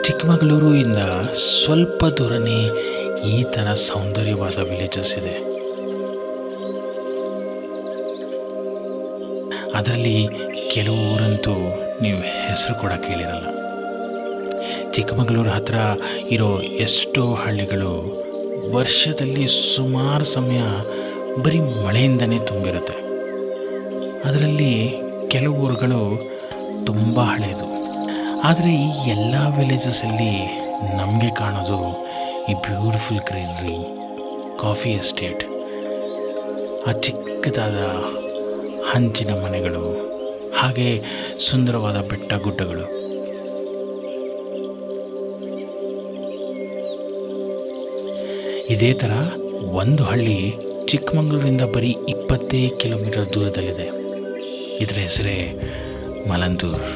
ಚಿಕ್ಕಮಗಳೂರು ಇಂದ ಸ್ವಲ್ಪ ದೂರನೇ ಈ ಥರ ಸೌಂದರ್ಯವಾದ ವಿಲೇಜಸ್ ಇದೆ. ಅದರಲ್ಲಿ ಕೆಲವು ಊರಂತೂ ನೀವು ಹೆಸರು ಕೂಡ ಕೇಳಿರಲ್ಲ. ಚಿಕ್ಕಮಗಳೂರು ಹತ್ತಿರ ಇರೋ ಎಷ್ಟೋ ಹಳ್ಳಿಗಳು ವರ್ಷದಲ್ಲಿ ಸುಮಾರು ಸಮಯ ಬರೀ ಮಳೆಯಿಂದನೇ ತುಂಬಿರುತ್ತೆ. ಅದರಲ್ಲಿ ಕೆಲವು ಊರುಗಳು ತುಂಬ ಹಳೆಯದು. ಆದರೆ ಈ ಎಲ್ಲ ವಿಲೇಜಸಲ್ಲಿ ನಮಗೆ ಕಾಣೋದು ಈ ಬ್ಯೂಟಿಫುಲ್ ಗ್ರೀನರಿ, ಕಾಫಿ ಎಸ್ಟೇಟ್, ಆ ಚಿಕ್ಕದಾದ ಹಂಚಿನ ಮನೆಗಳು, ಹಾಗೆ ಸುಂದರವಾದ ಬೆಟ್ಟ ಗುಡ್ಡಗಳು. ಇದೇ ಥರ ಒಂದು ಹಳ್ಳಿ ಚಿಕ್ಕಮಗಳೂರಿಂದ ಬರೀ 20 ಕಿಲೋಮೀಟರ್ ದೂರದಲ್ಲಿದೆ. ಇದರ ಹೆಸರೇ ಮಲಂದೂರು.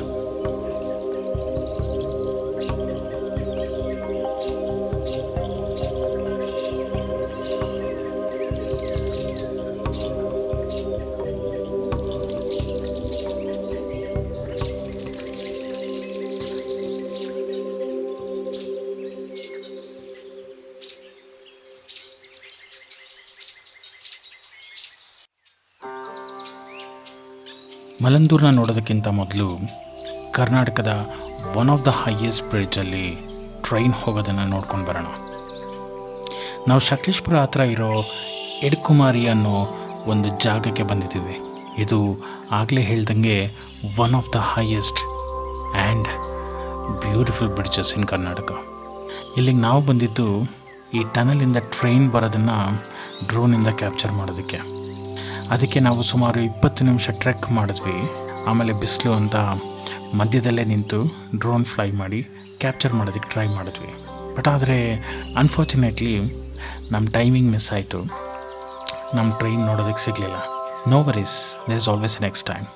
ಮಲಂದೂರನ್ನ ನೋಡೋದಕ್ಕಿಂತ ಮೊದಲು ಕರ್ನಾಟಕದ ಒನ್ ಆಫ್ ದ ಹೈಯೆಸ್ಟ್ ಬ್ರಿಡ್ಜಲ್ಲಿ ಟ್ರೈನ್ ಹೋಗೋದನ್ನು ನೋಡ್ಕೊಂಡು ಬರೋಣ. ನಾವು ಸಕಲೇಶಪುರ ಹತ್ರ ಇರೋ ಎಡಕುಮಾರಿ ಅನ್ನೋ ಒಂದು ಜಾಗಕ್ಕೆ ಬಂದಿದ್ದೀವಿ. ಇದು ಆಗಲೇ ಹೇಳ್ದಂಗೆ one of the highest and beautiful bridges in Karnataka. ಇಲ್ಲಿಗೆ ನಾವು ಬಂದಿದ್ದು ಈ ಟನಲಿಂದ ಟ್ರೈನ್ ಬರೋದನ್ನು ಡ್ರೋನಿಂದ ಕ್ಯಾಪ್ಚರ್ ಮಾಡೋದಕ್ಕೆ. ಅದಕ್ಕೆ ನಾವು ಸುಮಾರು 20 ನಿಮಿಷ ಟ್ರೆಕ್ ಮಾಡಿದ್ವಿ. ಆಮೇಲೆ ಬಿಸಿಲು ಅಂತ ಮಧ್ಯದಲ್ಲೇ ನಿಂತು ಡ್ರೋನ್ ಫ್ಲೈ ಮಾಡಿ ಕ್ಯಾಪ್ಚರ್ ಮಾಡೋದಕ್ಕೆ ಟ್ರೈ ಮಾಡಿದ್ವಿ. ಬಟ್ ಆದರೆ ಅನ್ಫಾರ್ಚುನೇಟ್ಲಿ ನಮ್ಮ ಟೈಮಿಂಗ್ ಮಿಸ್ ಆಯಿತು. ನಮ್ಮ ಟ್ರೈನ್ ನೋಡೋದಕ್ಕೆ ಸಿಗಲಿಲ್ಲ. No worries, there is always next time.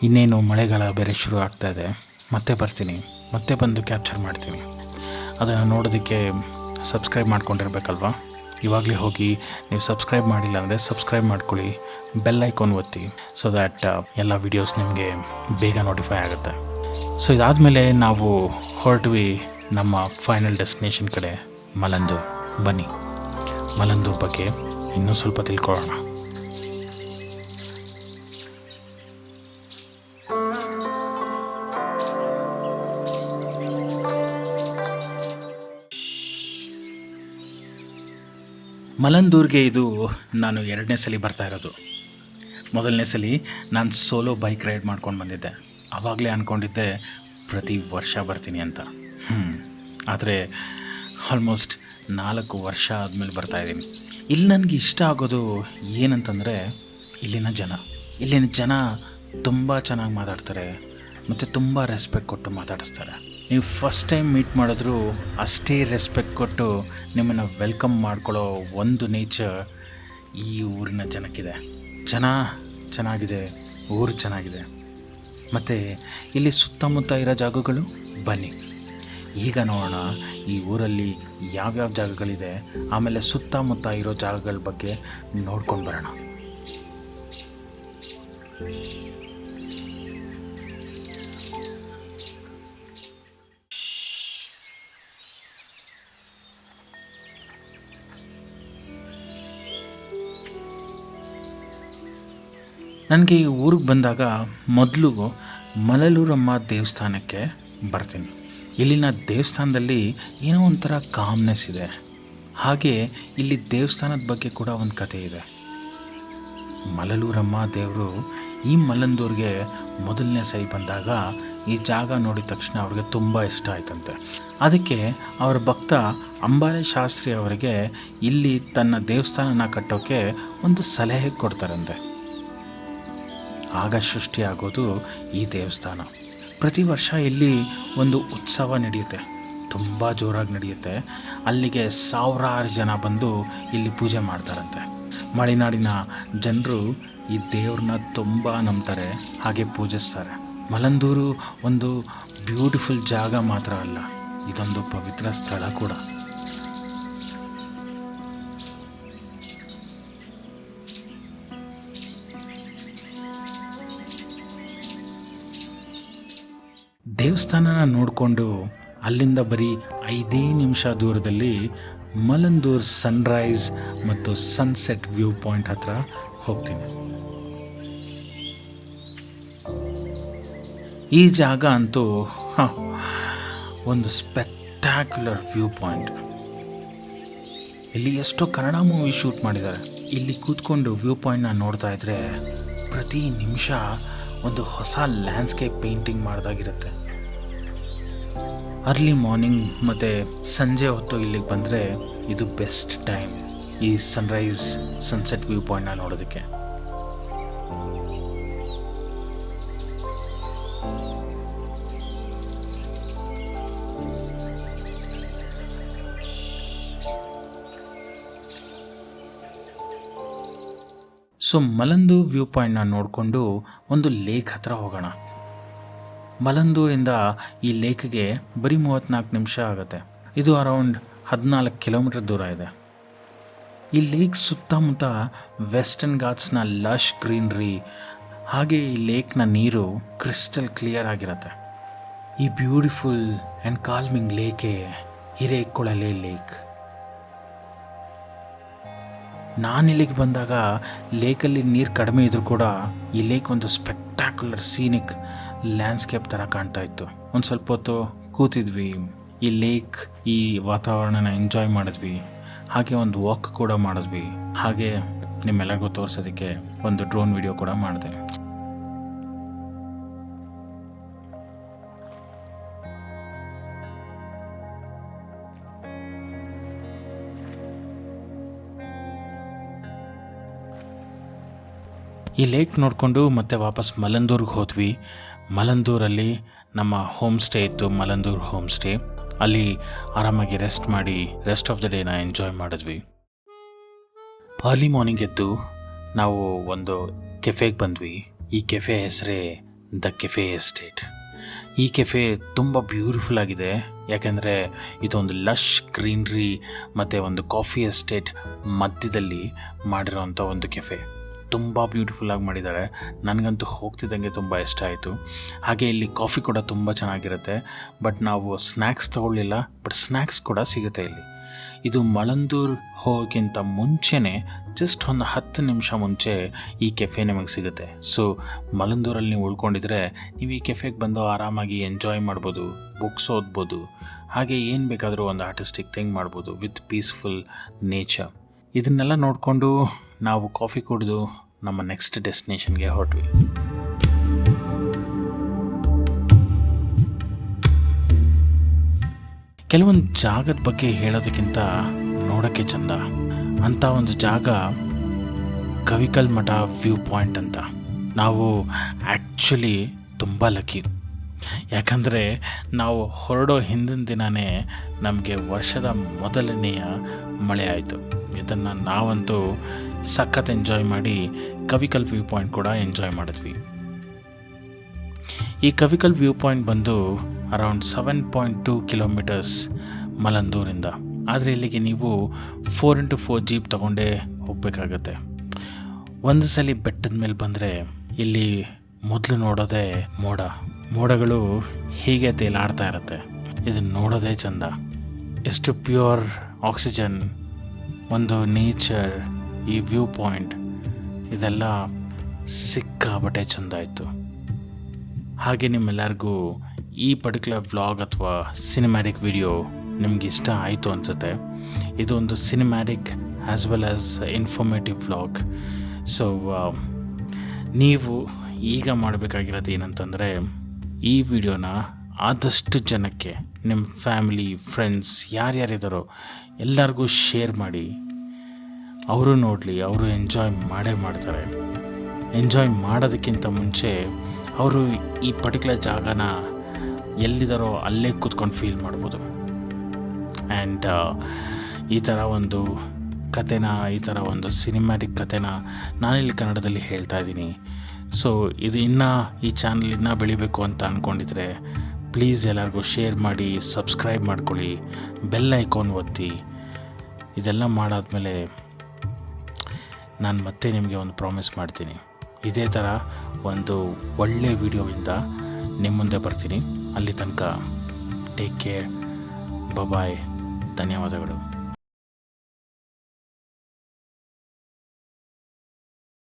ಇನ್ನೇನು ಮಳೆಗಾಲ ಬೇರೆ ಶುರು ಆಗ್ತಾಯಿದೆ. ಮತ್ತೆ ಬರ್ತೀನಿ, ಮತ್ತೆ ಬಂದು ಕ್ಯಾಪ್ಚರ್ ಮಾಡ್ತೀನಿ. ಅದನ್ನು ನೋಡೋದಕ್ಕೆ ಸಬ್ಸ್ಕ್ರೈಬ್ ಮಾಡ್ಕೊಂಡಿರ್ಬೇಕಲ್ವ. ಇವಾಗಲೇ ಹೋಗಿ ನೀವು ಸಬ್ಸ್ಕ್ರೈಬ್ ಮಾಡಿಲ್ಲ ಅಂದರೆ ಸಬ್ಸ್ಕ್ರೈಬ್ ಮಾಡ್ಕೊಳ್ಳಿ, ಬೆಲ್ ಐಕಾನ್ ಒತ್ತಿ, ಸೊ ದ್ಯಾಟ್ ಎಲ್ಲ ವೀಡಿಯೋಸ್ ನಿಮಗೆ ಬೇಗ ನೋಟಿಫೈ ಆಗುತ್ತೆ. ಸೊ ಇದಾದಮೇಲೆ ನಾವು ಹೊರಟ್ವಿ ನಮ್ಮ ಫೈನಲ್ ಡೆಸ್ಟಿನೇಷನ್ ಕಡೆ, ಮಲಂದೂರು. ಬನ್ನಿ ಮಲಂದೂರು ಬಗ್ಗೆ ಇನ್ನೂ ಸ್ವಲ್ಪ ತಿಳ್ಕೊಳ್ಳೋಣ. ಮಲಂದೂರಿಗೆ ಇದು ನಾನು 2ನೇ ಸಲ ಬರ್ತಾ ಇರೋದು. ಮೊದಲನೇ ಸಲ ನಾನು ಸೋಲೋ ಬೈಕ್ ರೈಡ್ ಮಾಡ್ಕೊಂಡು ಬಂದಿದ್ದೆ. ಆವಾಗಲೇ ಅಂದ್ಕೊಂಡಿದ್ದೆ ಪ್ರತಿ ವರ್ಷ ಬರ್ತೀನಿ ಅಂತ. ಆದರೆ ಆಲ್ಮೋಸ್ಟ್ 4 ವರ್ಷ ಆದಮೇಲೆ ಬರ್ತಾಯಿದ್ದೀನಿ. ಇಲ್ಲಿ ನನಗೆ ಇಷ್ಟ ಆಗೋದು ಏನಂತಂದರೆ ಇಲ್ಲಿನ ಜನ ತುಂಬ ಚೆನ್ನಾಗಿ ಮಾತಾಡ್ತಾರೆ ಮತ್ತು ತುಂಬ ರೆಸ್ಪೆಕ್ಟ್ ಕೊಟ್ಟು ಮಾತಾಡಿಸ್ತಾರೆ. ನೀವು ಫಸ್ಟ್ ಟೈಮ್ ಮೀಟ್ ಮಾಡಿದ್ರೂ ಅಷ್ಟೇ ರೆಸ್ಪೆಕ್ಟ್ ಕೊಟ್ಟು ನಿಮ್ಮನ್ನು ವೆಲ್ಕಮ್ ಮಾಡ್ಕೊಳ್ಳೋ ಒಂದು ನೇಚರ್ ಈ ಊರಿನ ಜನಕ್ಕಿದೆ. ಜನ ಚೆನ್ನಾಗಿದೆ, ಊರು ಚೆನ್ನಾಗಿದೆ. ಮತ್ತು ಇಲ್ಲಿ ಸುತ್ತಮುತ್ತ ಇರೋ ಜಾಗಗಳು ಬನ್ನಿ ಈಗ ನೋಡೋಣ. ಈ ಊರಲ್ಲಿ ಯಾವ್ಯಾವ ಜಾಗಗಳಿದೆ, ಆಮೇಲೆ ಸುತ್ತಮುತ್ತ ಇರೋ ಜಾಗಗಳ ಬಗ್ಗೆ ನೋಡ್ಕೊಂಡು ಬರೋಣ. ನನಗೆ ಈ ಊರಿಗೆ ಬಂದಾಗ ಮೊದಲು ಮಲಲೂರಮ್ಮ ದೇವಸ್ಥಾನಕ್ಕೆ ಬರ್ತೀನಿ. ಇಲ್ಲಿನ ದೇವಸ್ಥಾನದಲ್ಲಿ ಏನೋ ಒಂಥರ ಕಾಮ್ನೆಸ್ ಇದೆ. ಹಾಗೆ ಇಲ್ಲಿ ದೇವಸ್ಥಾನದ ಬಗ್ಗೆ ಕೂಡ ಒಂದು ಕತೆ ಇದೆ. ಮಲಲೂರಮ್ಮ ದೇವರು ಈ ಮಲಂದೂರಿಗೆ ಮೊದಲನೇ ಸರಿ ಬಂದಾಗ ಈ ಜಾಗ ನೋಡಿದ ತಕ್ಷಣ ಅವ್ರಿಗೆ ತುಂಬ ಇಷ್ಟ ಆಯ್ತಂತೆ. ಅದಕ್ಕೆ ಅವರ ಭಕ್ತ ಅಂಬಾಲೆ ಶಾಸ್ತ್ರಿ ಅವರಿಗೆ ಇಲ್ಲಿ ತನ್ನ ದೇವಸ್ಥಾನನ ಕಟ್ಟೋಕ್ಕೆ ಒಂದು ಸಲಹೆ ಕೊಡ್ತಾರಂತೆ. ಆಗ ಸೃಷ್ಟಿಯಾಗೋದು ಈ ದೇವಸ್ಥಾನ. ಪ್ರತಿ ವರ್ಷ ಇಲ್ಲಿ ಒಂದು ಉತ್ಸವ ನಡೆಯುತ್ತೆ, ತುಂಬ ಜೋರಾಗಿ ನಡೆಯುತ್ತೆ. ಅಲ್ಲಿಗೆ ಸಾವಿರಾರು ಜನ ಬಂದು ಇಲ್ಲಿ ಪೂಜೆ ಮಾಡ್ತಾರಂತೆ. ಮಲೆನಾಡಿನ ಜನರು ಈ ದೇವ್ರನ್ನ ತುಂಬ ನಂಬ್ತಾರೆ, ಹಾಗೆ ಪೂಜಿಸ್ತಾರೆ. ಮಲಂದೂರು ಒಂದು ಬ್ಯೂಟಿಫುಲ್ ಜಾಗ ಮಾತ್ರ ಅಲ್ಲ, ಇದೊಂದು ಪವಿತ್ರ ಸ್ಥಳ ಕೂಡ. ದೇವಸ್ಥಾನನ ನೋಡಿಕೊಂಡು ಅಲ್ಲಿಂದ ಬರೀ 5 ನಿಮಿಷ ದೂರದಲ್ಲಿ ಮಲಂದೂರ್ ಸನ್ರೈಸ್ ಮತ್ತು ಸನ್ಸೆಟ್ ವ್ಯೂ ಪಾಯಿಂಟ್ ಹತ್ರ ಹೋಗ್ತೀನಿ. ಈ ಜಾಗ ಅಂತೂ ಒಂದು ಸ್ಪೆಕ್ಟ್ಯಾಕ್ಯುಲರ್ ವ್ಯೂ ಪಾಯಿಂಟ್. ಇಲ್ಲಿ ಎಷ್ಟೋ ಕನ್ನಡ ಮೂವಿ ಶೂಟ್ ಮಾಡಿದ್ದಾರೆ. ಇಲ್ಲಿ ಕೂತ್ಕೊಂಡು ವ್ಯೂ ಪಾಯಿಂಟ್ನ ನೋಡ್ತಾ ಇದ್ದರೆ ಪ್ರತಿ ನಿಮಿಷ ಒಂದು ಹೊಸ ಲ್ಯಾಂಡ್ಸ್ಕೇಪ್ ಪೇಂಟಿಂಗ್ ಮಾಡಿದಾಗಿರುತ್ತೆ. ಅರ್ಲಿ ಮಾರ್ನಿಂಗ್ ಮತ್ತು ಸಂಜೆ ಹೊತ್ತು ಇಲ್ಲಿಗೆ ಬಂದರೆ ಇದು ಬೆಸ್ಟ್ ಟೈಮ್ ಈ ಸನ್ರೈಸ್ ಸನ್ಸೆಟ್ ವ್ಯೂ ಪಾಯಿಂಟ್ನ ನೋಡೋದಕ್ಕೆ. ಸೊ ಮಲಂದೂರ್ ವ್ಯೂ ಪಾಯಿಂಟ್ನ ನೋಡಿಕೊಂಡು ಒಂದು ಲೇಕ್ ಹತ್ರ ಹೋಗೋಣ. ಮಲಂದೂರಿಂದ ಈ ಲೇಕ್ಗೆ ಬರೀ 34 ನಿಮಿಷ ಆಗುತ್ತೆ. ಇದು ಅರೌಂಡ್ 14 ಕಿಲೋಮೀಟರ್ ದೂರ ಇದೆ. ಈ ಲೇಕ್ ಸುತ್ತಮುತ್ತ ವೆಸ್ಟರ್ನ್ ಘಾಟ್ಸ್ನ ಲಶ್ ಗ್ರೀನ್ರಿ, ಹಾಗೆ ಈ ಲೇಕ್ನ ನೀರು ಕ್ರಿಸ್ಟಲ್ ಕ್ಲಿಯರ್ ಆಗಿರುತ್ತೆ. ಈ ಬ್ಯೂಟಿಫುಲ್ ಆ್ಯಂಡ್ ಕಾಲ್ಮಿಂಗ್ ಲೇಕೆ ಹಿರೇಕೊಳಲೆ ಲೇಕ್. ನಾನಿಲ್ಲಿಗೆ ಬಂದಾಗ ಲೇಕಲ್ಲಿ ನೀರು ಕಡಿಮೆ ಇದ್ರೂ ಕೂಡ ಈ ಲೇಕ್ ಒಂದು ಸ್ಪೆಕ್ಟ್ಯಾಕ್ಯುಲರ್ ಸೀನಿಕ್ ಲ್ಯಾಂಡ್ಸ್ಕೇಪ್ ಥರ ಕಾಣ್ತಾ ಇತ್ತು. ಒಂದು ಸ್ವಲ್ಪ ಹೊತ್ತು ಕೂತಿದ್ವಿ, ಈ ಲೇಕ್ ಈ ವಾತಾವರಣನ ಎಂಜಾಯ್ ಮಾಡಿದ್ವಿ, ಹಾಗೆ ಒಂದು ವಾಕ್ ಕೂಡ ಮಾಡಿದ್ವಿ. ಹಾಗೆ ನಿಮ್ಮೆಲ್ಲರಿಗೂ ತೋರಿಸೋದಕ್ಕೆ ಒಂದು ಡ್ರೋನ್ ವಿಡಿಯೋ ಕೂಡ ಮಾಡಿದೆ. ಈ ಲೇಕ್ ನೋಡಿಕೊಂಡು ಮತ್ತೆ ವಾಪಸ್ ಮಲಂದೂರ್ಗೆ ಹೋದ್ವಿ. ಮಲಂದೂರಲ್ಲಿ ನಮ್ಮ ಹೋಮ್ ಸ್ಟೇ ಇತ್ತು, ಮಲಂದೂರ್ ಹೋಮ್ ಸ್ಟೇ. ಅಲ್ಲಿ ಆರಾಮಾಗಿ ರೆಸ್ಟ್ ಮಾಡಿ ರೆಸ್ಟ್ ಆಫ್ ದ ಡೇನ ಎಂಜಾಯ್ ಮಾಡಿದ್ವಿ. ಅರ್ಲಿ ಮಾರ್ನಿಂಗ್ ಎದ್ದು ನಾವು ಒಂದು ಕೆಫೆಗೆ ಬಂದ್ವಿ. ಈ ಕೆಫೆ ಹೆಸರೇ ದ ಕೆಫೆ ಎಸ್ಟೇಟ್. ಈ ಕೆಫೆ ತುಂಬ ಬ್ಯೂಟಿಫುಲ್ ಆಗಿದೆ, ಯಾಕೆಂದರೆ ಇದೊಂದು ಲಶ್ ಗ್ರೀನ್ರಿ ಮತ್ತು ಒಂದು ಕಾಫಿ ಎಸ್ಟೇಟ್ ಮಧ್ಯದಲ್ಲಿ ಮಾಡಿರೋವಂಥ ಒಂದು ಕೆಫೆ. ತುಂಬ ಬ್ಯೂಟಿಫುಲ್ಲಾಗಿ ಮಾಡಿದ್ದಾರೆ. ನನಗಂತೂ ಹೋಗ್ತಿದ್ದಂಗೆ ತುಂಬ ಇಷ್ಟ ಆಯಿತು. ಹಾಗೆ ಇಲ್ಲಿ ಕಾಫಿ ಕೂಡ ತುಂಬ ಚೆನ್ನಾಗಿರುತ್ತೆ. ಬಟ್ ನಾವು ಸ್ನ್ಯಾಕ್ಸ್ ತೊಗೊಳ್ಳಿಲ್ಲ, ಬಟ್ ಸ್ನ್ಯಾಕ್ಸ್ ಕೂಡ ಸಿಗುತ್ತೆ ಇಲ್ಲಿ. ಇದು ಮಲಂದೂರ್ ಹೋಗೋಕ್ಕಿಂತ ಮುಂಚೆನೇ ಜಸ್ಟ್ ಒಂದು 10 ನಿಮಿಷ ಮುಂಚೆ ಈ ಕೆಫೆ ನಿಮಗೆ ಸಿಗುತ್ತೆ. ಸೊ ಮಲಂದೂರಲ್ಲಿ ನೀವು ಉಳ್ಕೊಂಡಿದ್ರೆ ನೀವು ಈ ಕೆಫೆಗೆ ಬಂದು ಆರಾಮಾಗಿ ಎಂಜಾಯ್ ಮಾಡ್ಬೋದು, ಬುಕ್ಸ್ ಓದ್ಬೋದು, ಹಾಗೆ ಏನು ಬೇಕಾದರೂ ಒಂದು ಆರ್ಟಿಸ್ಟಿಕ್ ಥಿಂಗ್ ಮಾಡ್ಬೋದು ವಿತ್ ಪೀಸ್ಫುಲ್ ನೇಚರ್. ಇದನ್ನೆಲ್ಲ ನೋಡಿಕೊಂಡು ನಾವು ಕಾಫಿ ಕುಡಿದು ನಮ್ಮ ನೆಕ್ಸ್ಟ್ ಡೆಸ್ಟಿನೇಷನ್ಗೆ ಹೊರಟ್ವಿ. ಕೆಲವೊಂದು ಜಾಗದ ಬಗ್ಗೆ ಹೇಳೋದಕ್ಕಿಂತ ನೋಡೋಕ್ಕೆ ಚಂದ ಅಂಥ ಒಂದು ಜಾಗ ಕವಿಕಲ್ ಮಠ ವ್ಯೂ ಪಾಯಿಂಟ್ ಅಂತ. ನಾವು ಆ್ಯಕ್ಚುಲಿ ತುಂಬ ಲಕ್ಕಿ, ಯಾಕಂದರೆ ನಾವು ಹೊರಡೋ ಹಿಂದಿನ ದಿನವೇ ನಮಗೆ ವರ್ಷದ ಮೊದಲನೆಯ ಮಳೆ ಆಯಿತು. ಇದನ್ನು ನಾವಂತೂ ಸಖತ್ ಎಂಜಾಯ್ ಮಾಡಿ ಕವಿಕಲ್ ವ್ಯೂ ಪಾಯಿಂಟ್ ಕೂಡ ಎಂಜಾಯ್ ಮಾಡಿದ್ವಿ. ಈ ಕವಿಕಲ್ ವ್ಯೂ ಪಾಯಿಂಟ್ ಬಂದು ಅರೌಂಡ್ 7.2 ಕಿಲೋಮೀಟರ್ಸ್ ಮಲಂದೂರಿಂದ. ಆದರೆ ಇಲ್ಲಿಗೆ ನೀವು 4x4 ಜೀಪ್ ತೊಗೊಂಡೇ ಹೋಗಬೇಕಾಗತ್ತೆ. ಒಂದು ಸಲ ಬೆಟ್ಟದ ಮೇಲೆ ಬಂದರೆ ಇಲ್ಲಿ ಮೊದಲು ನೋಡೋದೇ ಮೋಡಗಳು ಹೀಗೆ ತೇಲಾಡ್ತಾ ಇರುತ್ತೆ. ಇದನ್ನು ನೋಡೋದೇ ಚಂದ. ಎಷ್ಟು ಪ್ಯೂರ್ ಆಕ್ಸಿಜನ್, ಒಂದು ನೇಚರ್, ಈ ವ್ಯೂ ಪಾಯಿಂಟ್, ಇದೆಲ್ಲ ಸಿಕ್ಕಾಬಟ್ಟೆ ಚಂದ ಆಯಿತು. ಹಾಗೆ ನಿಮ್ಮೆಲ್ಲರಿಗೂ ಈ ಪರ್ಟಿಕ್ಯುಲರ್ ವ್ಲಾಗ್ ಅಥವಾ ಸಿನಿಮ್ಯಾಟಿಕ್ ವಿಡಿಯೋ ನಿಮ್ಗೆ ಇಷ್ಟ ಆಯಿತು ಅನಿಸುತ್ತೆ. ಇದು ಒಂದು cinematic as well as informative vlog. So ನೀವು ಈಗ ಮಾಡಬೇಕಾಗಿರೋದು ಏನಂತಂದರೆ ಈ ವಿಡಿಯೋನ ಆದಷ್ಟು ಜನಕ್ಕೆ, ನಿಮ್ಮ ಫ್ಯಾಮಿಲಿ, ಫ್ರೆಂಡ್ಸ್ ಯಾರ್ಯಾರಿದ್ದಾರೋ ಎಲ್ಲರಿಗೂ ಶೇರ್ ಮಾಡಿ. ಅವರು ನೋಡಲಿ, ಅವರು ಎಂಜಾಯ್ ಮಾಡ್ತಾರೆ. ಎಂಜಾಯ್ ಮಾಡೋದಕ್ಕಿಂತ ಮುಂಚೆ ಅವರು ಈ ಪರ್ಟಿಕ್ಯುಲರ್ ಜಾಗನ ಎಲ್ಲಿದ್ದಾರೋ ಅಲ್ಲೇ ಕೂತ್ಕೊಂಡು ಫೀಲ್ ಮಾಡ್ಬೋದು. ಆ್ಯಂಡ್ ಈ ಥರ ಒಂದು ಕಥೆನ, ಈ ಥರ ಒಂದು ಸಿನಿಮ್ಯಾಟಿಕ್ ಕಥೆನ ನಾನಿಲ್ಲಿ ಕನ್ನಡದಲ್ಲಿ ಹೇಳ್ತಾ ಇದ್ದೀನಿ. ಸೊ ಇದು ಈ ಚಾನಲ್ ಇನ್ನೂ ಬೆಳಿಬೇಕು ಅಂತ ಅಂದ್ಕೊಂಡಿದ್ರೆ ಪ್ಲೀಸ್ ಎಲ್ಲರಿಗೂ ಶೇರ್ ಮಾಡಿ, ಸಬ್ಸ್ಕ್ರೈಬ್ ಮಾಡ್ಕೊಳ್ಳಿ, ಬೆಲ್ ಐಕಾನ್ ಒತ್ತಿ. ಇದೆಲ್ಲ ಮಾಡಾದ್ಮೇಲೆ ನಾನು ಮತ್ತೆ ನಿಮಗೆ ಒಂದು ಪ್ರಾಮಿಸ್ ಮಾಡ್ತೀನಿ, ಇದೇ ಥರ ಒಂದು ಒಳ್ಳೆಯ ವಿಡಿಯೋವಿಂದ ನಿಮ್ಮ ಮುಂದೆ ಬರ್ತೀನಿ. ಅಲ್ಲಿ ತನಕ ಟೇಕ್ ಕೇರ್. ಬಾಯ್. ಧನ್ಯವಾದಗಳು.